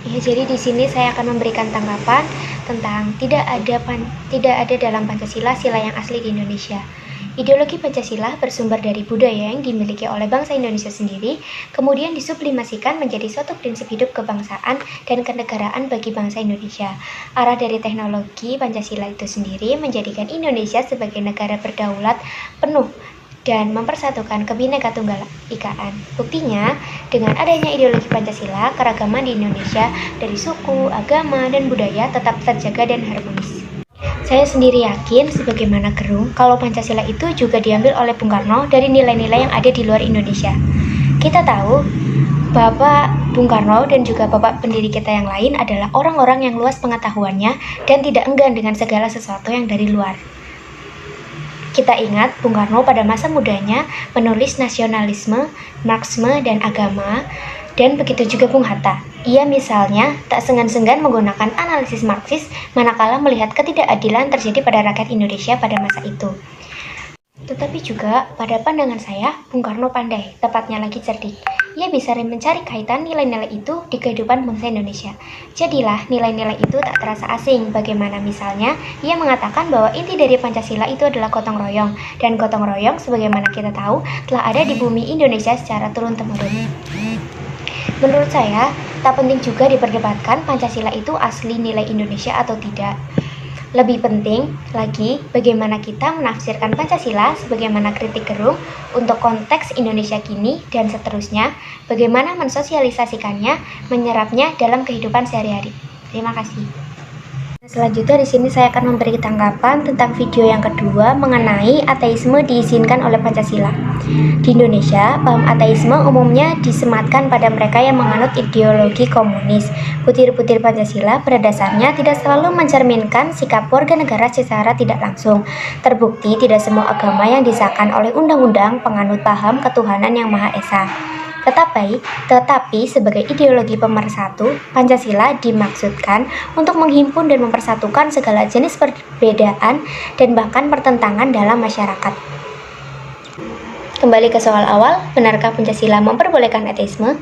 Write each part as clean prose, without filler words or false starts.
Ya, jadi di sini saya akan memberikan tanggapan tentang tidak ada dalam Pancasila sila yang asli di Indonesia. Ideologi Pancasila bersumber dari budaya yang dimiliki oleh bangsa Indonesia sendiri, kemudian disublimasikan menjadi suatu prinsip hidup kebangsaan dan kenegaraan bagi bangsa Indonesia. Arah dari teknologi Pancasila itu sendiri menjadikan Indonesia sebagai negara berdaulat penuh dan mempersatukan Kebhinneka Tunggal Ikaan. Buktinya, dengan adanya ideologi Pancasila, keragaman di Indonesia dari suku, agama, dan budaya tetap terjaga dan harmonis. Saya sendiri yakin, sebagaimana Gerung, kalau Pancasila itu juga diambil oleh Bung Karno dari nilai-nilai yang ada di luar Indonesia. Kita tahu, Bapak Bung Karno dan juga Bapak pendiri kita yang lain adalah orang-orang yang luas pengetahuannya dan tidak enggan dengan segala sesuatu yang dari luar. Kita ingat Bung Karno pada masa mudanya menulis nasionalisme, Marxisme, dan agama, dan begitu juga Bung Hatta. Ia misalnya tak segan-segan menggunakan analisis Marxis manakala melihat ketidakadilan terjadi pada rakyat Indonesia pada masa itu. Tetapi juga pada pandangan saya, Bung Karno pandai, tepatnya lagi cerdik. Ia bisa mencari kaitan nilai-nilai itu di kehidupan bangsa Indonesia. Jadilah nilai-nilai itu tak terasa asing. Bagaimana misalnya, ia mengatakan bahwa inti dari Pancasila itu adalah gotong royong. Dan gotong royong, sebagaimana kita tahu, telah ada di bumi Indonesia secara turun-temurun. Menurut saya, tak penting juga diperdebatkan Pancasila itu asli nilai Indonesia atau tidak. Lebih penting lagi bagaimana kita menafsirkan Pancasila sebagaimana kritik Gerung untuk konteks Indonesia kini dan seterusnya, bagaimana mensosialisasikannya, menyerapnya dalam kehidupan sehari-hari. Terima kasih. Selanjutnya di sini saya akan memberi tanggapan tentang video yang kedua mengenai ateisme diizinkan oleh Pancasila. Di Indonesia, paham ateisme umumnya disematkan pada mereka yang menganut ideologi komunis. Butir-butir Pancasila pada dasarnya tidak selalu mencerminkan sikap warga negara secara tidak langsung. Terbukti tidak semua agama yang disahkan oleh undang-undang penganut paham ketuhanan yang Maha Esa. Tetapi sebagai ideologi pemersatu, Pancasila dimaksudkan untuk menghimpun dan mempersatukan segala jenis perbedaan dan bahkan pertentangan dalam masyarakat. Kembali ke soal awal, benarkah Pancasila memperbolehkan ateisme?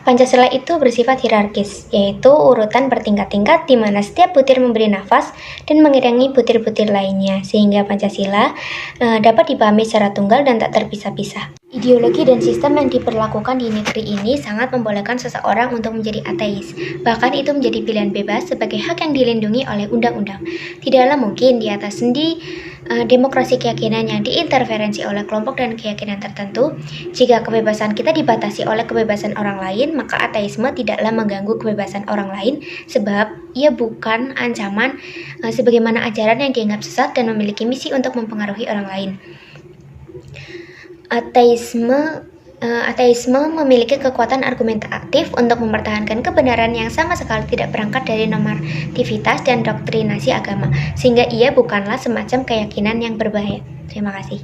Pancasila itu bersifat hierarkis, yaitu urutan bertingkat-tingkat di mana setiap butir memberi nafas dan mengiringi butir-butir lainnya, sehingga Pancasila dapat dipahami secara tunggal dan tak terpisah-pisah. Ideologi dan sistem yang diberlakukan di negeri ini sangat membolehkan seseorang untuk menjadi ateis. Bahkan itu menjadi pilihan bebas sebagai hak yang dilindungi oleh undang-undang. Tidaklah mungkin di atas sendi demokrasi keyakinan yang diinterferensi oleh kelompok dan keyakinan tertentu. Jika kebebasan kita dibatasi oleh kebebasan orang lain, maka ateisme tidaklah mengganggu kebebasan orang lain sebab ia bukan ancaman sebagaimana ajaran yang dianggap sesat dan memiliki misi untuk mempengaruhi orang lain. Ateisme memiliki kekuatan argumentatif untuk mempertahankan kebenaran yang sama sekali tidak berangkat dari normativitas dan doktrinasi agama, sehingga ia bukanlah semacam keyakinan yang berbahaya. Terima kasih.